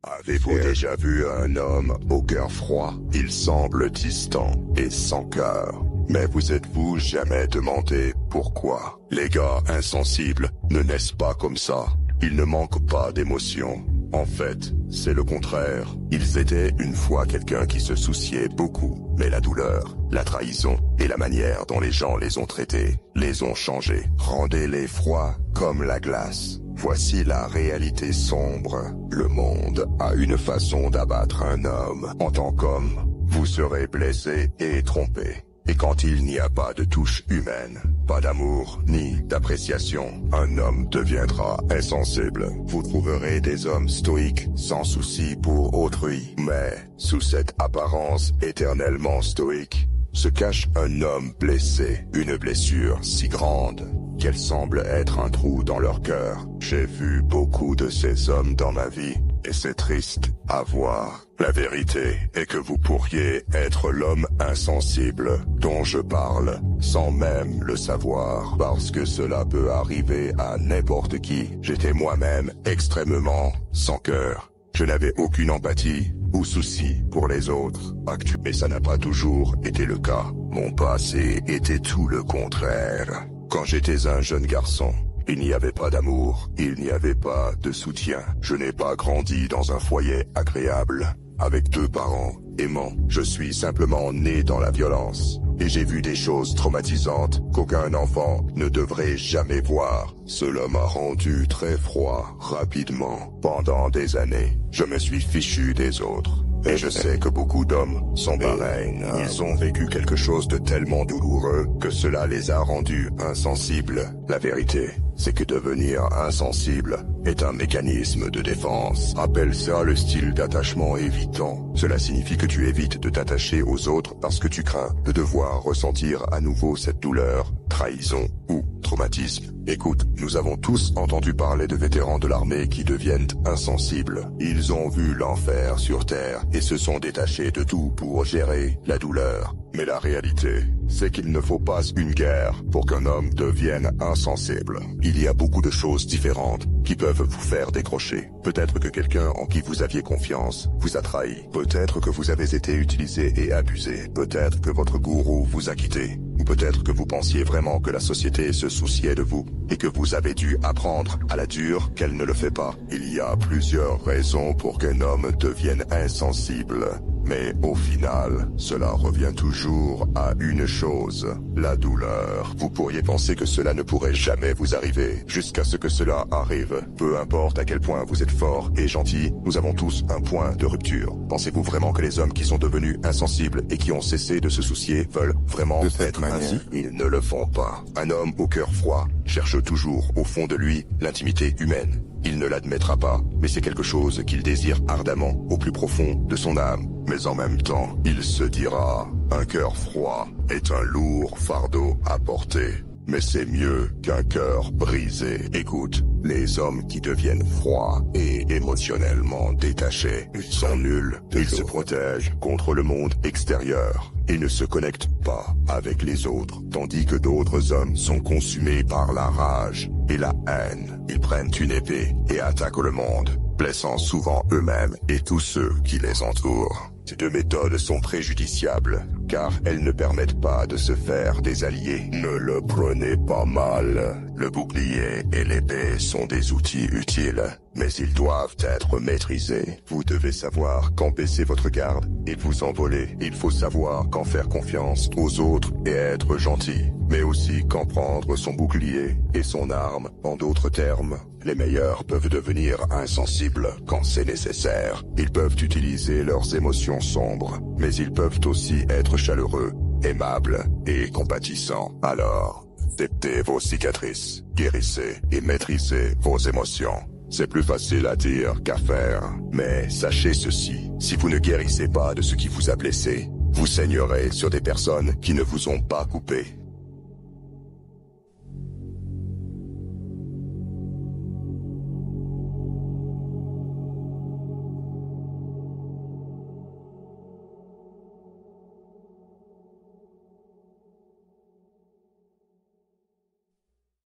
Avez-vous déjà vu un homme au cœur froid? Il semble distant et sans cœur. Mais vous êtes-vous jamais demandé pourquoi? Les gars insensibles ne naissent pas comme ça. Ils ne manquent pas d'émotions. En fait, c'est le contraire. Ils étaient une fois quelqu'un qui se souciait beaucoup. Mais la douleur, la trahison et la manière dont les gens les ont traités, les ont changés. Rendez-les froids comme la glace. Voici la réalité sombre. Le monde a une façon d'abattre un homme. En tant qu'homme, vous serez blessé et trompé. Et quand il n'y a pas de touche humaine, pas d'amour ni d'appréciation, un homme deviendra insensible. Vous trouverez des hommes stoïques, sans souci pour autrui. Mais, sous cette apparence éternellement stoïque, se cache un homme blessé, une blessure si grande qu'elle semble être un trou dans leur cœur. J'ai vu beaucoup de ces hommes dans ma vie, et c'est triste à voir. La vérité est que vous pourriez être l'homme insensible dont je parle, sans même le savoir, parce que cela peut arriver à n'importe qui. J'étais moi-même extrêmement sans cœur. Je n'avais aucune empathie ou souci pour les autres. Mais ça n'a pas toujours été le cas. Mon passé était tout le contraire. Quand j'étais un jeune garçon, il n'y avait pas d'amour, il n'y avait pas de soutien. Je n'ai pas grandi dans un foyer agréable, avec 2 parents aimants. Je suis simplement né dans la violence. Et j'ai vu des choses traumatisantes qu'aucun enfant ne devrait jamais voir. Cela m'a rendu très froid, rapidement. Pendant des années, je me suis fichu des autres. Et je sais que beaucoup d'hommes sont pareils. Ils ont vécu quelque chose de tellement douloureux que cela les a rendus insensibles. La vérité, c'est que devenir insensible est un mécanisme de défense. Appelle ça le style d'attachement évitant. Cela signifie que tu évites de t'attacher aux autres parce que tu crains de devoir ressentir à nouveau cette douleur, trahison ou traumatisme. Écoute, nous avons tous entendu parler de vétérans de l'armée qui deviennent insensibles. Ils ont vu l'enfer sur Terre et se sont détachés de tout pour gérer la douleur. Mais la réalité, c'est qu'il ne faut pas une guerre pour qu'un homme devienne insensible. Il y a beaucoup de choses différentes qui peuvent vous faire décrocher. Peut-être que quelqu'un en qui vous aviez confiance vous a trahi. Peut-être que vous avez été utilisé et abusé. Peut-être que votre gourou vous a quitté. Ou peut-être que vous pensiez vraiment que la société se souciait de vous et que vous avez dû apprendre à la dure qu'elle ne le fait pas. Il y a plusieurs raisons pour qu'un homme devienne insensible. Mais au final, cela revient toujours à une chose, la douleur. Vous pourriez penser que cela ne pourrait jamais vous arriver, jusqu'à ce que cela arrive. Peu importe à quel point vous êtes fort et gentil, nous avons tous un point de rupture. Pensez-vous vraiment que les hommes qui sont devenus insensibles et qui ont cessé de se soucier veulent vraiment être ainsi? Ils ne le font pas. Un homme au cœur froid cherche toujours au fond de lui l'intimité humaine. Il ne l'admettra pas, mais c'est quelque chose qu'il désire ardemment au plus profond de son âme. Mais en même temps, il se dira, un cœur froid est un lourd fardeau à porter. Mais c'est mieux qu'un cœur brisé. Écoute, les hommes qui deviennent froids et émotionnellement détachés sont nuls. Ils se protègent contre le monde extérieur et ne se connectent pas avec les autres, tandis que d'autres hommes sont consumés par la rage et la haine. Ils prennent une épée et attaquent le monde, blessant souvent eux-mêmes et tous ceux qui les entourent. Ces 2 méthodes sont préjudiciables, car elles ne permettent pas de se faire des alliés. Ne le prenez pas mal. Le bouclier et l'épée sont des outils utiles, mais ils doivent être maîtrisés. Vous devez savoir quand baisser votre garde et vous envoler. Il faut savoir quand faire confiance aux autres et être gentil, mais aussi quand prendre son bouclier et son arme. En d'autres termes, les meilleurs peuvent devenir insensibles quand c'est nécessaire. Ils peuvent utiliser leurs émotions sombres, mais ils peuvent aussi être chaleureux, aimables et compatissants. Alors, acceptez vos cicatrices, guérissez et maîtrisez vos émotions. C'est plus facile à dire qu'à faire, mais sachez ceci, si vous ne guérissez pas de ce qui vous a blessé, vous saignerez sur des personnes qui ne vous ont pas coupé.